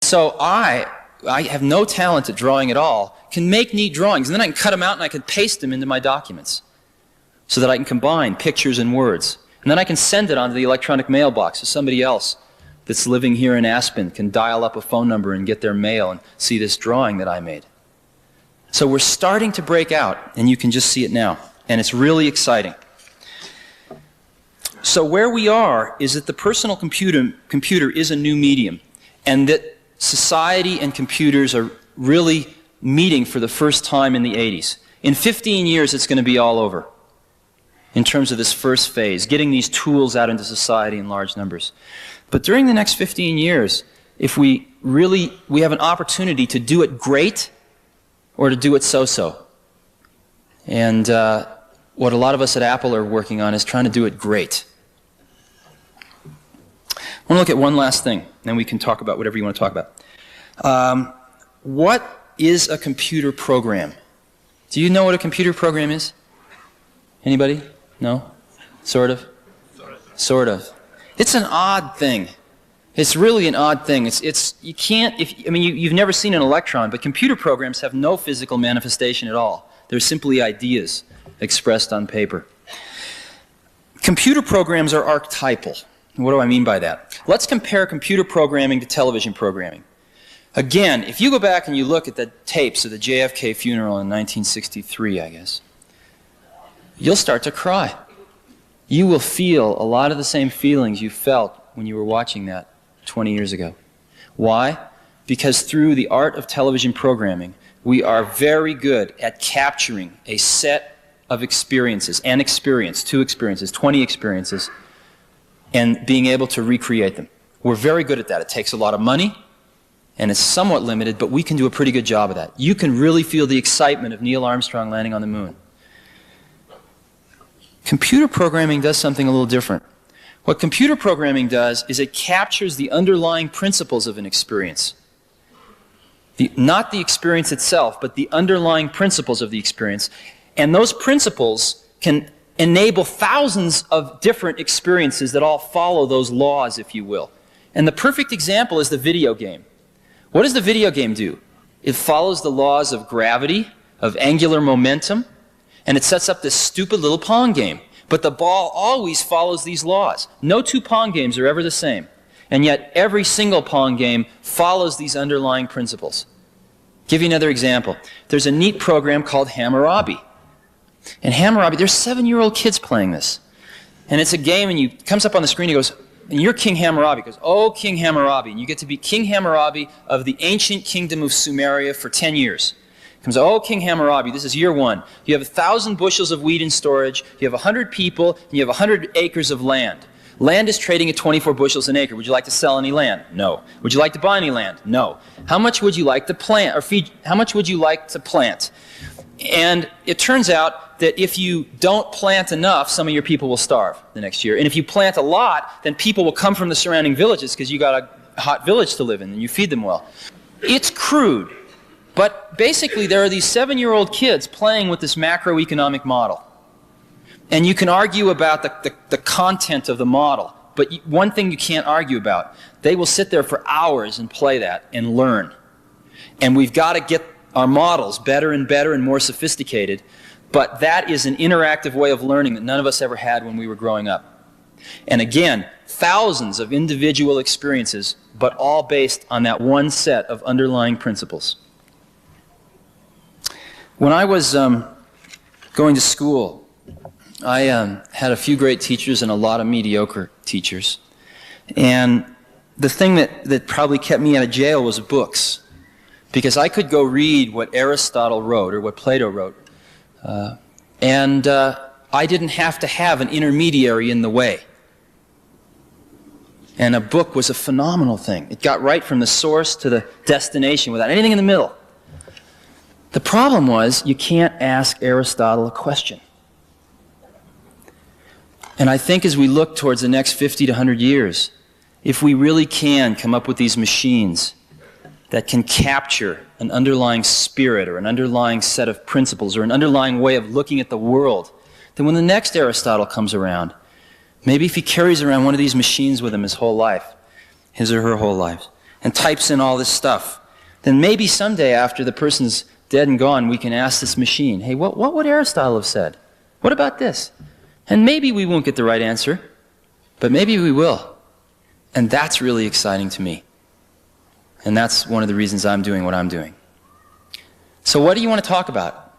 So I have no talent at drawing at all, can make neat drawings, and then I can cut them out and I can paste them into my documents so that I can combine pictures and words. And then I can send it onto the electronic mailbox so somebody else that's living here in Aspen can dial up a phone number and get their mail and see this drawing that I made. So we're starting to break out, and you can just see it now. And it's really exciting. So where we are is that the personal computer is a new medium, and that society and computers are really meeting for the first time in the 80s. In 15 years, it's going to be all over in terms of this first phase, getting these tools out into society in large numbers. But during the next 15 years, if we have an opportunity to do it great or to do it so-so. And what a lot of us at Apple are working on is trying to do it great. I want to look at one last thing, then we can talk about whatever you want to talk about. What is a computer program? Do you know what a computer program is? Anybody? No? Sort of? Sort of. It's an odd thing. It's really an odd thing. You can't, you've never seen an electron, but computer programs have no physical manifestation at all. They're simply ideas expressed on paper. Computer programs are archetypal. What do I mean by that? Let's compare computer programming to television programming. Again, if you go back and you look at the tapes of the JFK funeral in 1963, I guess, you'll start to cry. You will feel a lot of the same feelings you felt when you were watching that 20 years ago. Why? Because through the art of television programming, we are very good at capturing a set of experiences, two experiences, 20 experiences, and being able to recreate them. We're very good at that. It takes a lot of money, and it's somewhat limited, but we can do a pretty good job of that. You can really feel the excitement of Neil Armstrong landing on the moon. Computer programming does something a little different. What computer programming does is it captures the underlying principles of an experience. Not the experience itself, but the underlying principles of the experience. And those principles can enable thousands of different experiences that all follow those laws, if you will. And the perfect example is the video game. What does the video game do? It follows the laws of gravity, of angular momentum, and it sets up this stupid little Pong game. But the ball always follows these laws. No two Pong games are ever the same. And yet every single Pong game follows these underlying principles. Give you another example. There's a neat program called Hammurabi. And Hammurabi, there's 7-year-old kids playing this. And it's a game, and it comes up on the screen, he goes, and you're King Hammurabi. He goes, oh, King Hammurabi. And you get to be King Hammurabi of the ancient kingdom of Sumeria for 10 years. Comes, oh, King Hammurabi, this is year 1. You have 1,000 bushels of wheat in storage, you have 100 people, and you have 100 acres of land. Land is trading at 24 bushels an acre. Would you like to sell any land? No. Would you like to buy any land? No. How much would you like to plant, or feed, how much would you like to plant? And it turns out that if you don't plant enough, some of your people will starve the next year. And if you plant a lot, then people will come from the surrounding villages because you got a hot village to live in and you feed them well. It's crude. But basically, there are these 7-year-old kids playing with this macroeconomic model. And you can argue about the content of the model. But one thing you can't argue about, they will sit there for hours and play that and learn. And we've got to get our models better and more sophisticated. But that is an interactive way of learning that none of us ever had when we were growing up. And again, thousands of individual experiences, but all based on that one set of underlying principles. When I was going to school, I had a few great teachers and a lot of mediocre teachers. And the thing that probably kept me out of jail was books. Because I could go read what Aristotle wrote or what Plato wrote. And I didn't have to have an intermediary in the way. And a book was a phenomenal thing. It got right from the source to the destination without anything in the middle. The problem was, you can't ask Aristotle a question. And I think as we look towards the next 50 to 100 years, if we really can come up with these machines that can capture an underlying spirit or an underlying set of principles or an underlying way of looking at the world, then when the next Aristotle comes around, maybe if he carries around one of these machines with him his whole life, his or her whole life, and types in all this stuff, then maybe someday after the person's dead and gone, we can ask this machine, hey, what would Aristotle have said? What about this? And maybe we won't get the right answer, but maybe we will. And that's really exciting to me. And that's one of the reasons I'm doing what I'm doing. So what do you want to talk about?